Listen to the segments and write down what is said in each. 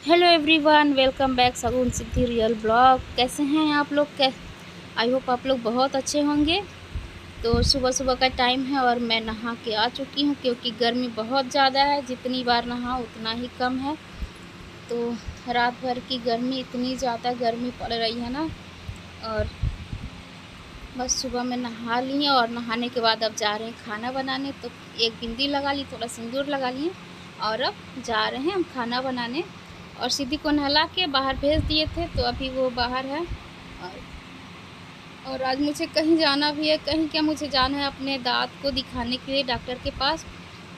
Hello everyone, welcome back सगुन सिद्धि real blog. कैसे हैं आप लोग? आई होप आप लोग बहुत अच्छे होंगे। तो सुबह सुबह का टाइम है और मैं नहा के आ चुकी हूँ क्योंकि गर्मी बहुत ज़्यादा है। जितनी बार नहाओ उतना ही कम है। तो रात भर की गर्मी, इतनी ज़्यादा गर्मी पड़ रही है ना। और बस सुबह में नहा ली है और नहाने के बाद अब जा रहे हैं खाना बनाने। तो एक बिंदी लगा ली, थोड़ा सिंदूर लगा लिए और अब जा रहे हैं हम खाना बनाने। और सिद्धि को नहला के बाहर भेज दिए थे, तो अभी वो बाहर है। और आज मुझे कहीं जाना भी है। कहीं क्या, मुझे जाना है अपने दांत को दिखाने के लिए डॉक्टर के पास,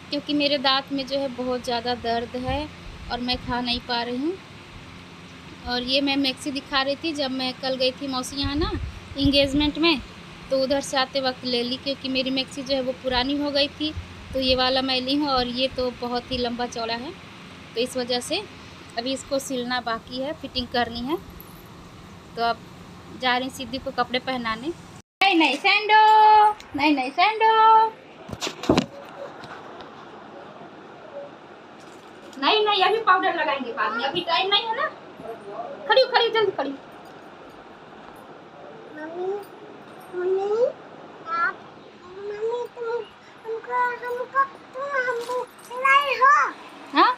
क्योंकि मेरे दांत में जो है बहुत ज़्यादा दर्द है और मैं खा नहीं पा रही हूँ। और ये मैं मैक्सी दिखा रही थी जब मैं कल गई थी मौसी यहाँ ना इंगेजमेंट में, तो उधर से आते वक्त ले ली क्योंकि मेरी मैक्सी जो है वो पुरानी हो गई थी। तो ये वाला मैं ली हूँ और ये तो बहुत ही लंबा चौड़ा है, तो इस वजह से अभी इसको सिलना बाकी है, फिटिंग करनी है। तो अब जा रही सिद्धि को कपड़े पहनाने। नहीं नहीं सैंडो, नहीं नहीं सैंडो, नहीं नहीं, अभी पाउडर लगाएंगे बाद में, अभी टाइम नहीं है ना। खड़ी खड़ी जल्दी खड़ी। मम्मी मम्मी आप मम्मी तुम हमको हमको तुम हमको पिलाए हो? हाँ,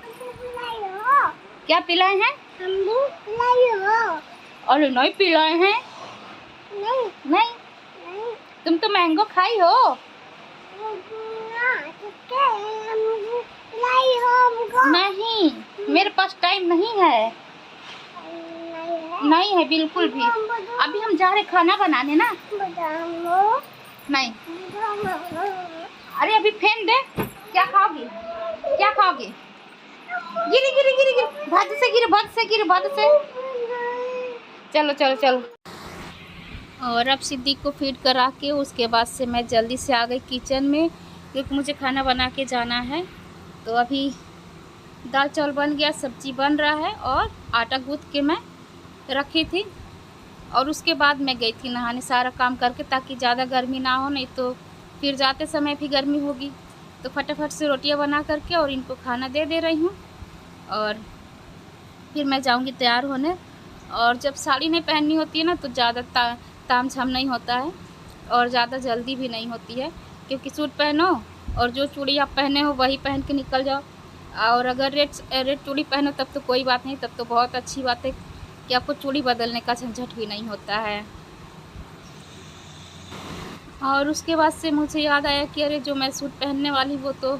हमको पिलाए हो? क्या पिलाए हैं? हमको पिलाए हो? अरे नहीं पिलाए हैं। नहीं नहीं नहीं, तुम तो मैंगो खाई हो। नहीं, मेरे पास टाइम नहीं है। नहीं है बिल्कुल भी। अभी हम जा रहे खाना बनाने ना। नहीं, अरे अभी फेंक दे। क्या खाओगी? क्या खाओगी? गिरी गिरी गिरी गिरी, भद से गिरे, भद से गिरे, भद से। चलो चलो चलो। और अब सिद्धि को फीड करा के उसके बाद से मैं जल्दी से आ गई किचन में, क्योंकि मुझे खाना बना के जाना है। तो अभी दाल चावल बन गया, सब्जी बन रहा है और आटा गूँथ के मैं रखी थी। और उसके बाद मैं गई थी नहाने, सारा काम करके, ताकि ज़्यादा गर्मी ना हो, नहीं तो फिर जाते समय भी गर्मी होगी। तो फटाफट से रोटियां बना करके और इनको खाना दे रही हूँ और फिर मैं जाऊँगी तैयार होने। और जब साड़ी नहीं पहननी होती है ना तो ज़्यादा ताम झाम नहीं होता है और ज़्यादा जल्दी भी नहीं होती है, क्योंकि सूट पहनो और जो चूड़ी आप पहने हो वही पहन के निकल जाओ। और अगर रेड चूड़ी पहनो तब तो कोई बात नहीं, तब तो बहुत अच्छी बात है कि आपको चूड़ी बदलने का झंझट भी नहीं होता है। और उसके बाद से मुझे याद आया कि अरे जो मैं सूट पहनने वाली वो तो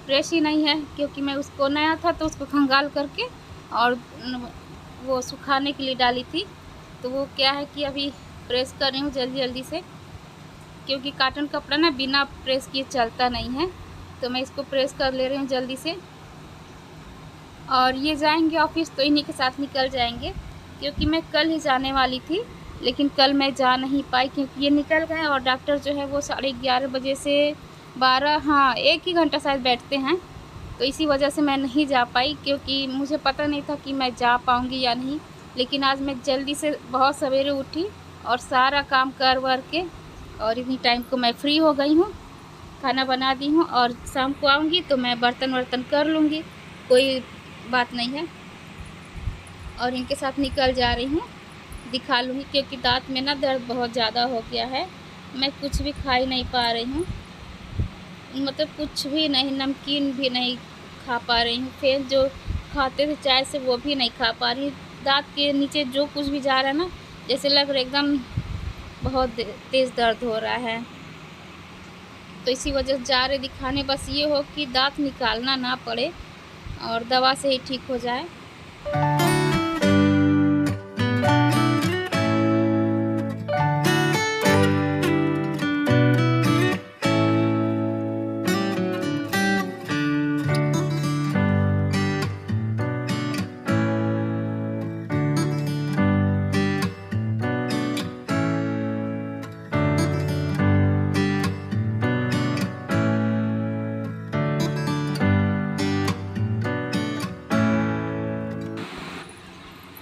प्रेस ही नहीं है, क्योंकि मैं उसको नया था तो उसको खंगाल करके और वो सुखाने के लिए डाली थी। तो वो क्या है कि अभी प्रेस कर रही हूँ जल्दी जल्दी से, क्योंकि कॉटन कपड़ा ना बिना प्रेस किए चलता नहीं है। तो मैं इसको प्रेस कर ले रही हूँ जल्दी से। और ये जाएंगे ऑफिस तो इन्हीं के साथ निकल जाएंगे, क्योंकि मैं कल ही जाने वाली थी लेकिन कल मैं जा नहीं पाई क्योंकि ये निकल गए। और डॉक्टर जो है वो 11:30 बजे से 12, हाँ 1 ही घंटा शायद बैठते हैं। तो इसी वजह से मैं नहीं जा पाई, क्योंकि मुझे पता नहीं था कि मैं जा पाऊँगी या नहीं। लेकिन आज मैं जल्दी से बहुत सवेरे उठी और सारा काम कर वर के और इतनी टाइम को मैं फ्री हो गई हूँ, खाना बना दी हूँ। और शाम को आऊँगी तो मैं बर्तन वर्तन कर लूँगी, कोई बात नहीं है। और इनके साथ निकल जा रही हूँ, दिखा लूँगी, क्योंकि दांत में ना दर्द बहुत ज़्यादा हो गया है। मैं कुछ भी खा ही नहीं पा रही हूँ, मतलब कुछ भी नहीं, नमकीन भी नहीं खा पा रही हूँ। फिर जो खाते थे चाय से वो भी नहीं खा पा रही। दांत के नीचे जो कुछ भी जा रहा है ना, जैसे लग रहा है एकदम बहुत तेज़ दर्द हो रहा है। तो इसी वजह से जा रहे दिखाने, बस ये हो कि दांत निकालना ना पड़े और दवा से ही ठीक हो जाए।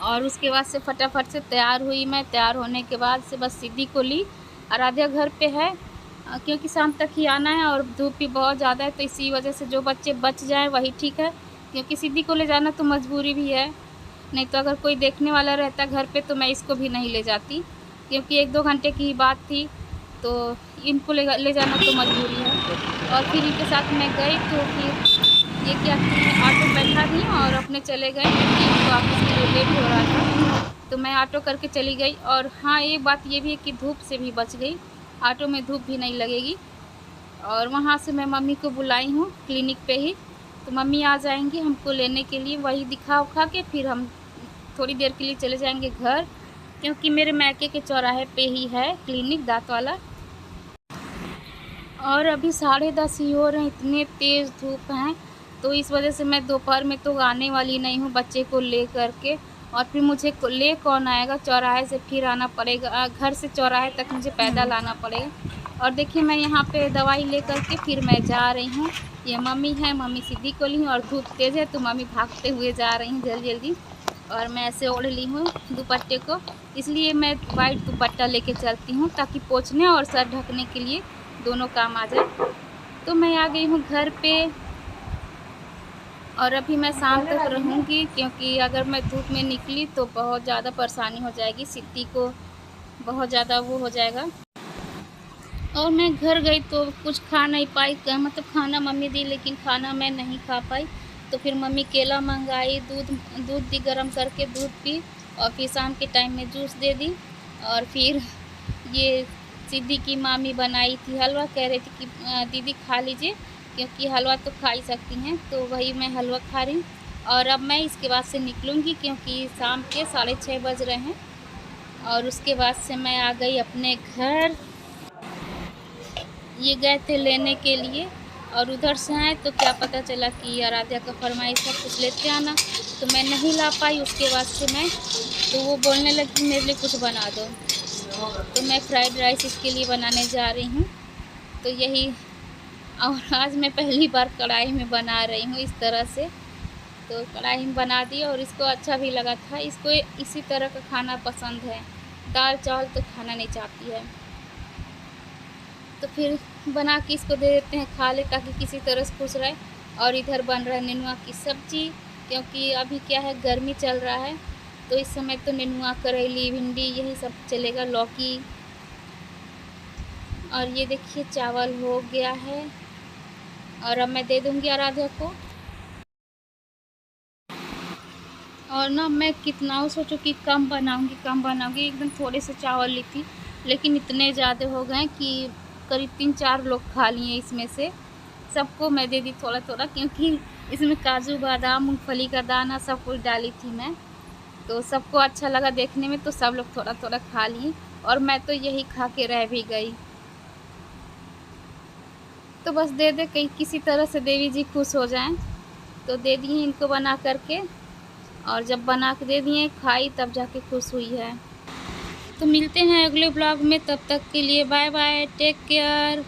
और उसके बाद से फटाफट से तैयार हुई मैं। तैयार होने के बाद से बस सिद्धि को ली। आराध्या घर पे है, क्योंकि शाम तक ही आना है और धूप भी बहुत ज़्यादा है, तो इसी वजह से जो बच्चे बच जाएं वही ठीक है। क्योंकि सिद्धि को ले जाना तो मजबूरी भी है, नहीं तो अगर कोई देखने वाला रहता घर पे तो मैं इसको भी नहीं ले जाती, क्योंकि 1-2 घंटे की ही बात थी, तो इनको ले जाना तो मजबूरी है। और फिर इनके साथ मैं गई तो फिर ये क्या कि ऑटो बैठा दी और अपने चले गए, क्योंकि इनको ऑफिस के लिए लेट हो रहा था, तो मैं ऑटो करके चली गई। और हाँ, एक बात ये भी है कि धूप से भी बच गई, ऑटो में धूप भी नहीं लगेगी। और वहाँ से मैं मम्मी को बुलाई हूँ क्लिनिक पे ही, तो मम्मी आ जाएंगी हमको लेने के लिए, वही दिखा उखा के फिर हम थोड़ी देर के लिए चले जाएंगे घर, क्योंकि मेरे मैके के चौराहे पे ही है क्लिनिक दाँत वाला। और अभी 10:30 ही हो रहे हैं, इतने तेज़ धूप हैं, तो इस वजह से मैं दोपहर में तो आने वाली नहीं हूँ बच्चे को ले कर के। और फिर मुझे ले कौन आएगा, चौराहे से फिर आना पड़ेगा, घर से चौराहे तक मुझे पैदल आना पड़ेगा। और देखिए मैं यहाँ पे दवाई ले कर के फिर मैं जा रही हूँ। ये मम्मी है, मम्मी सिद्धि को ली हूँ और धूप तेज़ है तो मम्मी भागते हुए जा रही हैं जल्दी जल्दी। और मैं ऐसे ओढ़ ली हूँ दुपट्टे को, इसलिए मैं वाइट दुपट्टा लेके चलती हूँ ताकि पोंछने और सर ढकने के लिए दोनों काम आ जाए। तो मैं आ गई हूँ घर पे, और अभी मैं शाम तक रहूँगी, क्योंकि अगर मैं धूप में निकली तो बहुत ज़्यादा परेशानी हो जाएगी, सिद्धि को बहुत ज़्यादा वो हो जाएगा। और मैं घर गई तो कुछ खा नहीं पाई, मतलब खाना मम्मी दी लेकिन खाना मैं नहीं खा पाई। तो फिर मम्मी केला मंगाई, दूध दी गरम करके, दूध पी, और फिर शाम के टाइम में जूस दे दी। और फिर ये सिद्धि की मामी बनाई थी हलवा, कह रही थी कि दीदी खा लीजिए, क्योंकि हलवा तो खा ही सकती हैं, तो वही मैं हलवा खा रही हूँ। और अब मैं इसके बाद से निकलूँगी, क्योंकि शाम के 6:30 बज रहे हैं। और उसके बाद से मैं आ गई अपने घर। ये गए थे लेने के लिए और उधर से आए तो क्या पता चला कि आराध्या का फरमाइश है कुछ लेते आना, तो मैं नहीं ला पाई। उसके बाद से मैं तो वो बोलने लगी मेरे लिए कुछ बना दो, तो मैं फ्राइड राइस इसके लिए बनाने जा रही हूँ। तो यही, और आज मैं पहली बार कढ़ाई में बना रही हूँ इस तरह से, तो कढ़ाई में बना दी और इसको अच्छा भी लगा था। इसको इसी तरह का खाना पसंद है, दाल चावल तो खाना नहीं चाहती है, तो फिर बना के इसको दे देते हैं खा ले, ताकि किसी तरह से खुश रहे। और इधर बन रहा है नेनुआ की सब्जी, क्योंकि अभी क्या है गर्मी चल रहा है, तो इस समय तो नेनुआ, करेली, भिंडी यही सब चलेगा, लौकी। और ये देखिए चावल हो गया है, और अब मैं दे दूँगी आराध्या को। और ना मैं कितना सोचूं कि कम बनाऊंगी, एकदम थोड़े से चावल ली थी, लेकिन इतने ज़्यादा हो गए कि करीब 3-4 लोग खा लिए इसमें से। सबको मैं दे दी थोड़ा थोड़ा, क्योंकि इसमें काजू बादाम मूंगफली का दाना सब कुछ डाली थी मैं, तो सबको अच्छा लगा देखने में, तो सब लोग थोड़ा थोड़ा खा लिए और मैं तो यही खा के रह भी गई। तो बस दे दे कहीं किसी तरह से देवी जी खुश हो जाएं, तो दे दिए इनको बना करके। और जब बना के दे दिए, खाई, तब जाके खुश हुई है। तो मिलते हैं अगले ब्लॉग में, तब तक के लिए बाय बाय, टेक केयर।